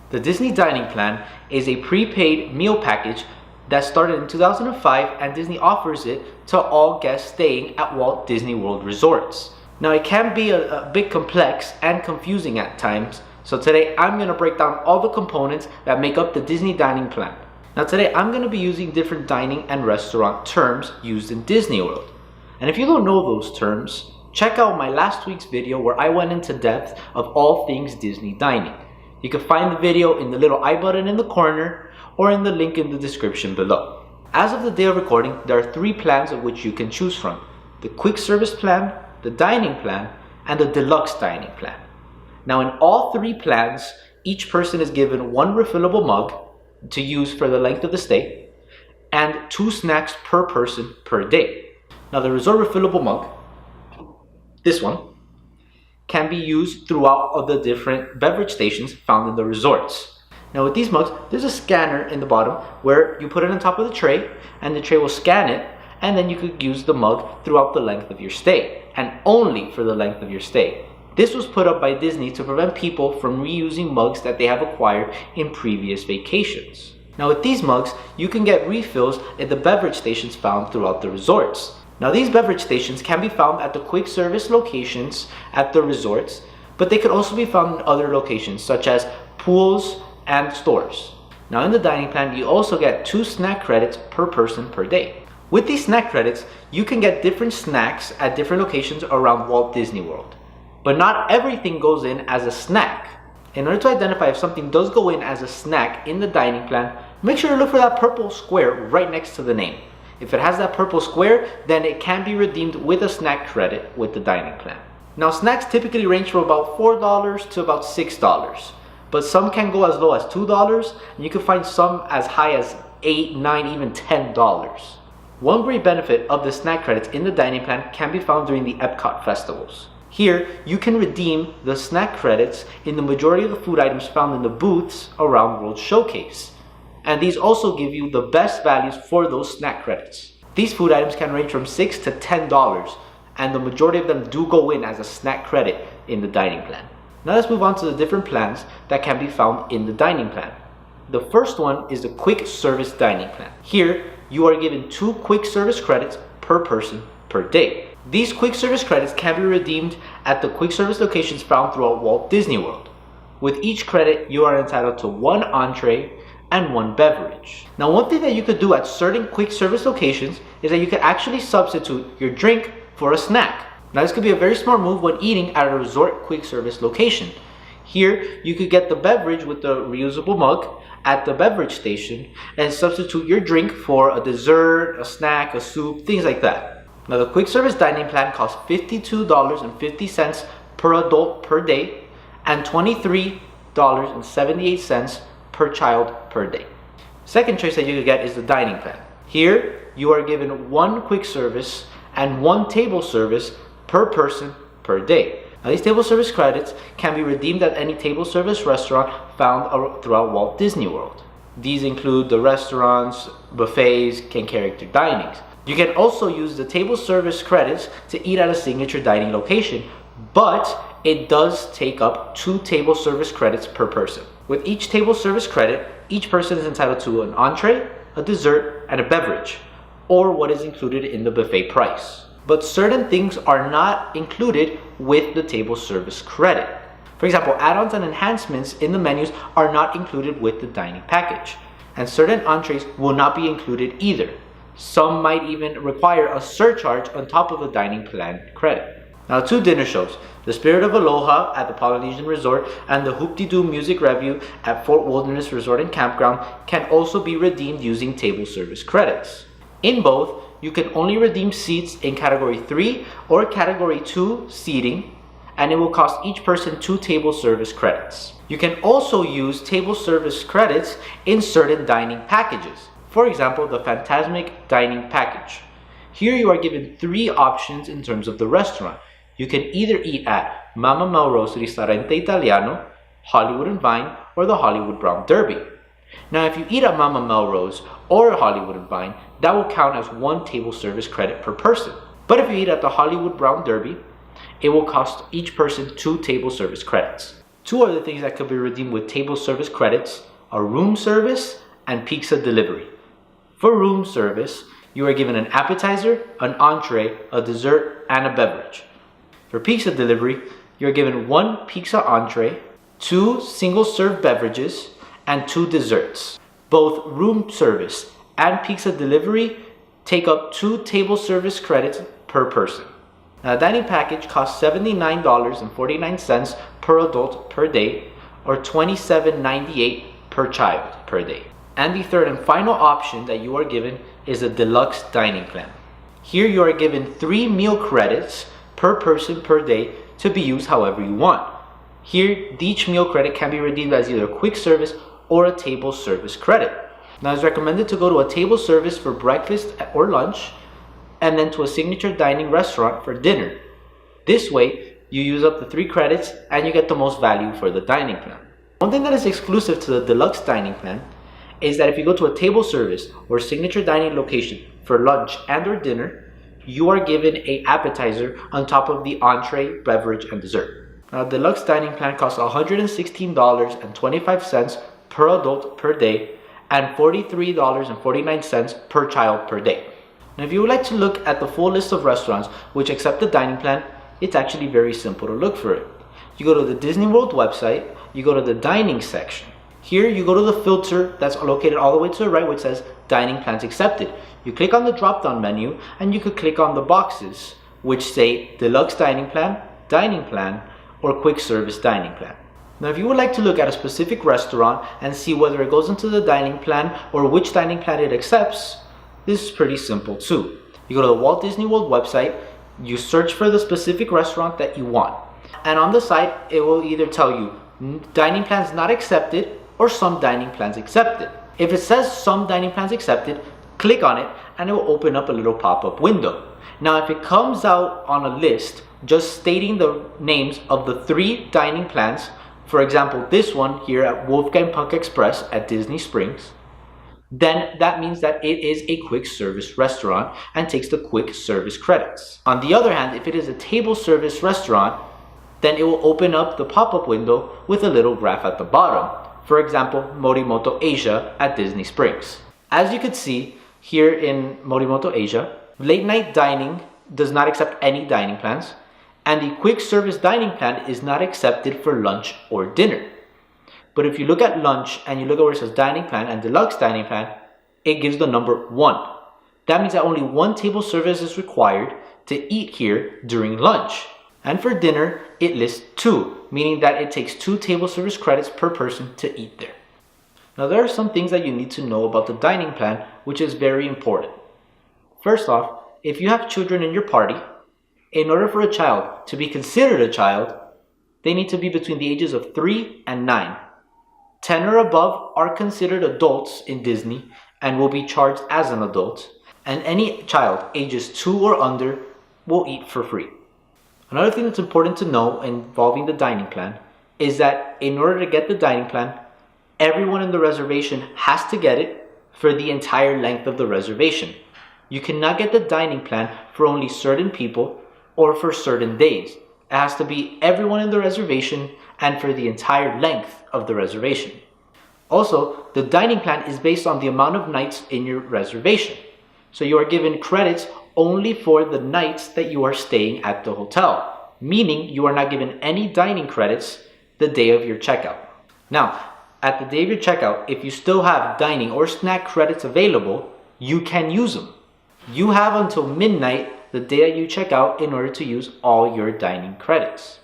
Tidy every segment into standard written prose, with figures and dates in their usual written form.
The Disney Dining Plan is a prepaid meal package that started in 2005, and Disney offers it to all guests staying at Walt Disney World resorts. Now, it can be a bit complex and confusing at times, so today I'm going to break down all the components that make up the Disney Dining Plan. Now today I'm going to be using different dining and restaurant terms used in Disney World. And if you don't know those terms, check out my last week's video where I went into depth of all things Disney dining. You can find the video in the little I button in the corner or in the link in the description below. As of the day of recording, there are 3 plans of which you can choose from: the quick service plan, the dining plan, and the deluxe dining plan. Now in all 3 plans, each person is given 1 refillable mug to use for the length of the stay and 2 snacks per person per day. Now the resort refillable mug, this one, can be used throughout all the different beverage stations found in the resorts. Now with these mugs, there's a scanner in the bottom where you put it on top of the tray and the tray will scan it, and then you could use the mug throughout the length of your stay and only for the length of your stay. This was put up by Disney to prevent people from reusing mugs that they have acquired in previous vacations. Now with these mugs, you can get refills at the beverage stations found throughout the resorts. Now these beverage stations can be found at the quick service locations at the resorts, but they could also be found in other locations such as pools and stores. Now in the dining plan, you also get 2 snack credits per person per day. With these snack credits, you can get different snacks at different locations around Walt Disney World. But not everything goes in as a snack. In order to identify if something does go in as a snack in the dining plan, make sure to look for that purple square right next to the name. If it has that purple square, then it can be redeemed with a snack credit with the dining plan. Now snacks typically range from about $4 to about $6, but some can go as low as $2, and you can find some as high as $8, $9, even $10. One great benefit of the snack credits in the dining plan can be found during the Epcot festivals. Here, you can redeem the snack credits in the majority of the food items found in the booths around World Showcase. And these also give you the best values for those snack credits. These food items can range from $6 to $10, and the majority of them do go in as a snack credit in the dining plan. Now let's move on to the different plans that can be found in the dining plan. The first one is the quick service dining plan. Here, you are given 2 quick service credits per person per day. These quick service credits can be redeemed at the quick service locations found throughout Walt Disney World. With each credit, you are entitled to 1 entree and 1 beverage. Now one thing that you could do at certain quick service locations is that you could actually substitute your drink for a snack. Now this could be a very smart move when eating at a resort quick service location. Here, you could get the beverage with the reusable mug at the beverage station and substitute your drink for a dessert, a snack, a soup, things like that. Now the quick service dining plan costs $52.50 per adult per day and $23.78 per child per day. Second choice that you could get is the dining plan. Here, you are given 1 quick service and 1 table service per person per day. Now these table service credits can be redeemed at any table service restaurant found throughout Walt Disney World. These include the restaurants, buffets, and character dinings. You can also use the table service credits to eat at a signature dining location, but it does take up 2 table service credits per person. With each table service credit, each person is entitled to an entree, a dessert, and a beverage, or what is included in the buffet price. But certain things are not included with the table service credit. For example, add-ons and enhancements in the menus are not included with the dining package, and certain entrees will not be included either. Some might even require a surcharge on top of the dining plan credit. Now 2 dinner shows, the Spirit of Aloha at the Polynesian Resort and the Hoop-Dee-Doo Music Revue at Fort Wilderness Resort and Campground, can also be redeemed using table service credits. In both, you can only redeem seats in Category 3 or Category 2 seating, and it will cost each person 2 table service credits. You can also use table service credits in certain dining packages. For example, the Fantasmic Dining Package. Here you are given 3 options in terms of the restaurant. You can either eat at Mama Melrose Ristorante Italiano, Hollywood and Vine, or the Hollywood Brown Derby. Now if you eat at Mama Melrose or Hollywood and Vine, that will count as 1 table service credit per person. But if you eat at the Hollywood Brown Derby, it will cost each person 2 table service credits. Two other things that could be redeemed with table service credits are room service and pizza delivery. For room service, you are given an appetizer, an entree, a dessert, and a beverage. For pizza delivery, you are given 1 pizza entree, 2 single-serve beverages, and 2 desserts. Both room service and pizza delivery take up 2 table service credits per person. Now, a dining package costs $79.49 per adult per day, or $27.98 per child per day. And the third and final option that you are given is a deluxe dining plan. Here you are given 3 meal credits per person per day to be used however you want. Here, each meal credit can be redeemed as either a quick service or a table service credit. Now, it's recommended to go to a table service for breakfast or lunch, and then to a signature dining restaurant for dinner. This way, you use up the 3 credits and you get the most value for the dining plan. One thing that is exclusive to the deluxe dining plan is that if you go to a table service or signature dining location for lunch and or dinner, you are given an appetizer on top of the entree, beverage, and dessert. Now, the deluxe dining plan costs $116.25 per adult per day and $43.49 per child per day. Now, if you would like to look at the full list of restaurants which accept the dining plan, it's actually very simple to look for it. You go to the Disney World website, you go to the dining section. Here you go to the filter that's located all the way to the right which says dining plans accepted. You click on the drop down menu and you could click on the boxes which say deluxe dining plan, or quick service dining plan. Now, if you would like to look at a specific restaurant and see whether it goes into the dining plan or which dining plan it accepts, this is pretty simple too. You go to the Walt Disney World website, you search for the specific restaurant that you want, and on the side it will either tell you dining plans not accepted or some dining plans accepted. If it says some dining plans accepted, click on it and it will open up a little pop-up window. Now, if it comes out on a list just stating the names of the 3 dining plans, for example this one here at Wolfgang Puck Express at Disney Springs, then that means that it is a quick service restaurant and takes the quick service credits. On the other hand, if it is a table service restaurant, then it will open up the pop-up window with a little graph at the bottom. For example, Morimoto Asia at Disney Springs. As you could see here in Morimoto Asia, late night dining does not accept any dining plans, and the quick service dining plan is not accepted for lunch or dinner. But if you look at lunch and you look at where it says dining plan and deluxe dining plan, it gives the number 1. That means that only 1 table service is required to eat here during lunch. And for dinner, it lists 2, meaning that it takes 2 table service credits per person to eat there. Now, there are some things that you need to know about the dining plan, which is very important. First off, if you have children in your party, in order for a child to be considered a child, they need to be between the ages of 3 and 9. 10 or above are considered adults in Disney and will be charged as an adult, and any child ages 2 or under will eat for free. Another thing that's important to know involving the dining plan is that in order to get the dining plan, everyone in the reservation has to get it for the entire length of the reservation. You cannot get the dining plan for only certain people or for certain days. It has to be everyone in the reservation and for the entire length of the reservation. Also, the dining plan is based on the amount of nights in your reservation. So you are given credits only for the nights that you are staying at the hotel, meaning you are not given any dining credits the day of your checkout. Now, at the day of your checkout, if you still have dining or snack credits available, you can use them. You have until midnight the day that you check out in order to use all your dining credits.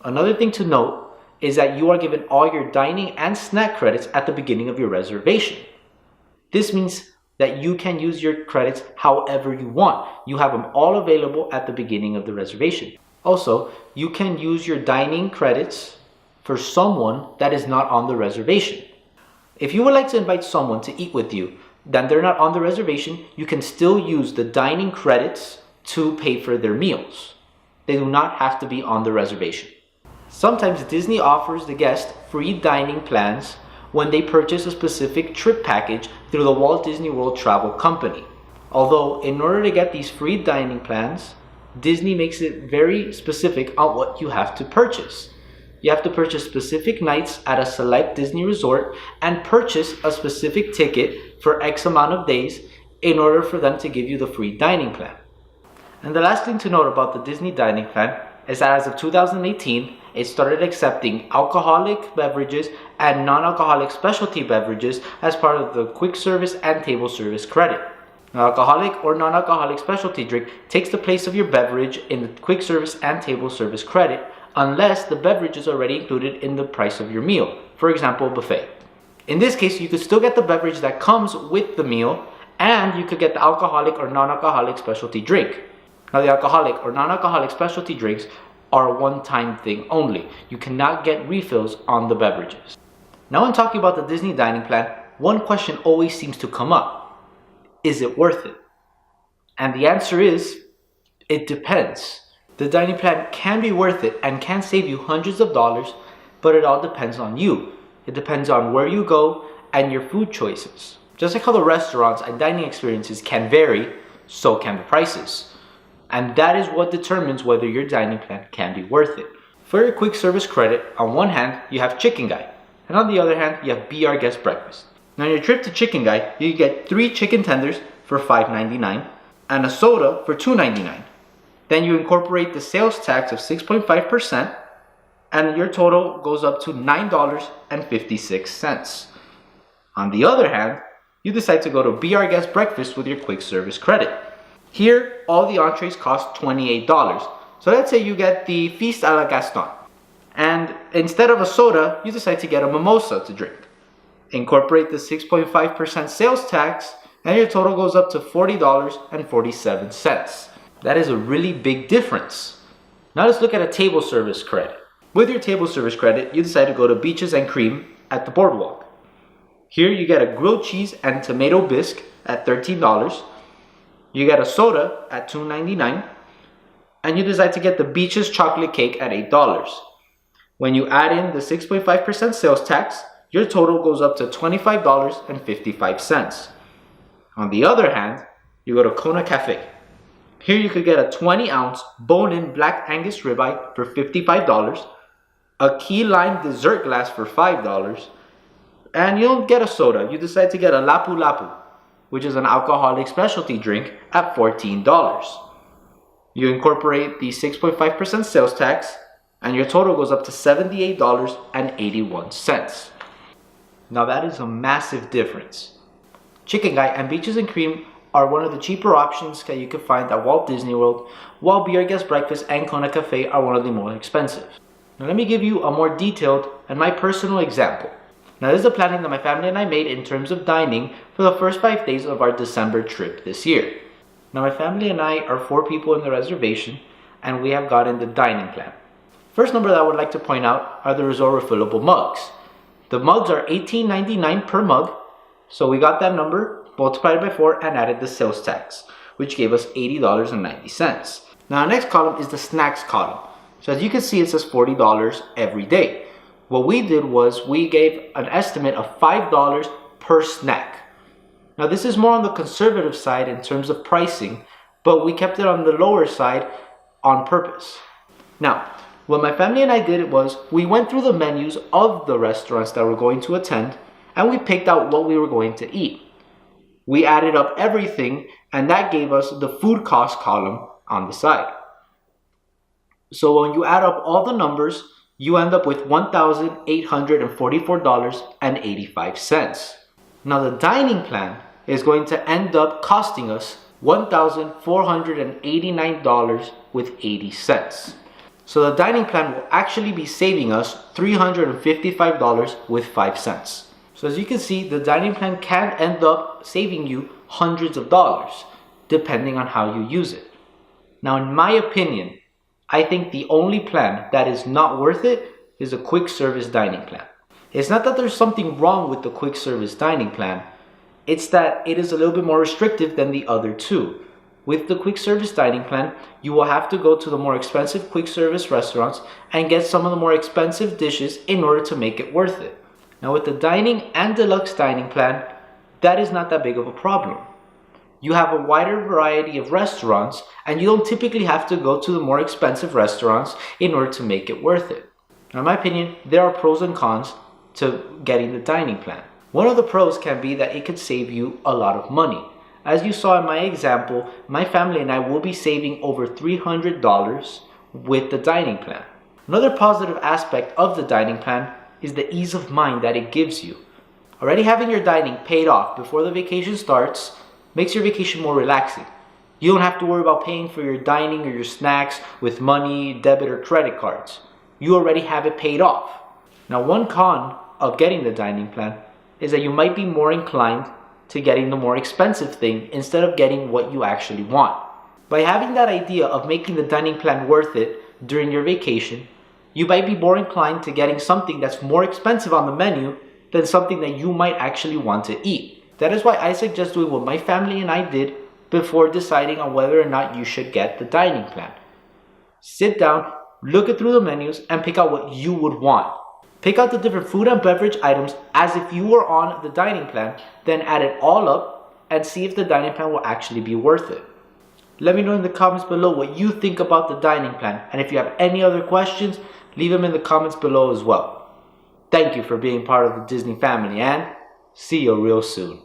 Another thing to note is that you are given all your dining and snack credits at the beginning of your reservation. This means that you can use your credits however you want. You have them all available at the beginning of the reservation. Also, you can use your dining credits for someone that is not on the reservation. If you would like to invite someone to eat with you, then they're not on the reservation, you can still use the dining credits to pay for their meals. They do not have to be on the reservation. Sometimes Disney offers the guest free dining plans when they purchase a specific trip package through the Walt Disney World Travel Company. Although, in order to get these free dining plans, Disney makes it very specific on what you have to purchase. you have to purchase specific nights at a select Disney resort and purchase a specific ticket for X amount of days in order for them to give you the free dining plan. And the last thing to note about the Disney dining plan is that as of 2018, it started accepting alcoholic beverages and non-alcoholic specialty beverages as part of the quick service and table service credit. Now, alcoholic or non-alcoholic specialty drink takes the place of your beverage in the quick service and table service credit unless the beverage is already included in the price of your meal, for example, a buffet. In this case, you could still get the beverage that comes with the meal, and you could get the alcoholic or non-alcoholic specialty drink. Now, the alcoholic or non-alcoholic specialty drinks are a one-time thing only. You cannot get refills on the beverages. Now, when talking about the Disney dining plan, one question always seems to come up. Is it worth it? And the answer is, it depends. The dining plan can be worth it and can save you hundreds of dollars, but it all depends on you. It depends on where you go and your food choices. Just like how the restaurants and dining experiences can vary, so can the prices. And that is what determines whether your dining plan can be worth it. For your quick service credit, on one hand, you have Chicken Guy, and on the other hand, you have Be Our Guest Breakfast. Now, on your trip to Chicken Guy, you get 3 chicken tenders for $5.99 and a soda for $2.99. Then you incorporate the sales tax of 6.5%, and your total goes up to $9.56. On the other hand, you decide to go to Be Our Guest Breakfast with your quick service credit. Here, all the entrees cost $28. So let's say you get the Feast à la Gaston, and instead of a soda, you decide to get a mimosa to drink. Incorporate the 6.5% sales tax, and your total goes up to $40.47. That is a really big difference. Now let's look at a table service credit. With your table service credit, you decide to go to Beaches and Cream at the Boardwalk. Here you get a grilled cheese and tomato bisque at $13. You get a soda at $2.99, and you decide to get the Beaches chocolate cake at $8. When you add in the 6.5% sales tax, your total goes up to $25.55. On the other hand, you go to Kona Cafe. Here you could get a 20-ounce bone-in Black Angus ribeye for $55, a key lime dessert glass for $5, and you don't get a soda. You decide to get a Lapu Lapu, which is an alcoholic specialty drink, at $14. You incorporate the 6.5% sales tax, and your total goes up to $78.81. Now that is a massive difference. Chicken Guy and Beaches and Cream are one of the cheaper options that you can find at Walt Disney World, while Be Our Guest Breakfast and Kona Cafe are one of the more expensive. Now let me give you a more detailed and my personal example. Now this is the planning that my family and I made in terms of dining for the first 5 days of our December trip this year. Now my family and I are 4 people in the reservation, and we have gotten the dining plan. First number that I would like to point out are the resort refillable mugs. The mugs are $18.99 per mug, so we got that number, multiplied by 4, and added the sales tax, which gave us $80.90. Now our next column is the snacks column. So as you can see, it says $40 every day. What we did was we gave an estimate of $5 per snack. Now this is more on the conservative side in terms of pricing, but we kept it on the lower side on purpose. Now, what my family and I did was we went through the menus of the restaurants that we're going to attend, and we picked out what we were going to eat. We added up everything, and that gave us the food cost column on the side. So when you add up all the numbers, you end up with $1,844.85. Now the dining plan is going to end up costing us $1,489.80. So the dining plan will actually be saving us $355.05. So as you can see, the dining plan can end up saving you hundreds of dollars, depending on how you use it. Now, in my opinion, I think the only plan that is not worth it is a quick service dining plan. It's not that there's something wrong with the quick service dining plan, it's that it is a little bit more restrictive than the other two. With the quick service dining plan, you will have to go to the more expensive quick service restaurants and get some of the more expensive dishes in order to make it worth it. Now with the dining and deluxe dining plan, that is not that big of a problem. You have a wider variety of restaurants, and you don't typically have to go to the more expensive restaurants in order to make it worth it. Now, in my opinion, there are pros and cons to getting the dining plan. One of the pros can be that it could save you a lot of money. As you saw in my example, my family and I will be saving over $300 with the dining plan. Another positive aspect of the dining plan is the ease of mind that it gives you. Already having your dining paid off before the vacation starts makes your vacation more relaxing. You don't have to worry about paying for your dining or your snacks with money, debit, or credit cards. You already have it paid off. Now, one con of getting the dining plan is that you might be more inclined to getting the more expensive thing instead of getting what you actually want. By having that idea of making the dining plan worth it during your vacation, you might be more inclined to getting something that's more expensive on the menu than something that you might actually want to eat. That is why I suggest doing what my family and I did before deciding on whether or not you should get the dining plan. Sit down, look it through the menus, and pick out what you would want. Pick out the different food and beverage items as if you were on the dining plan, then add it all up and see if the dining plan will actually be worth it. Let me know in the comments below what you think about the dining plan, and if you have any other questions, leave them in the comments below as well. Thank you for being part of the Disney family, and see you real soon.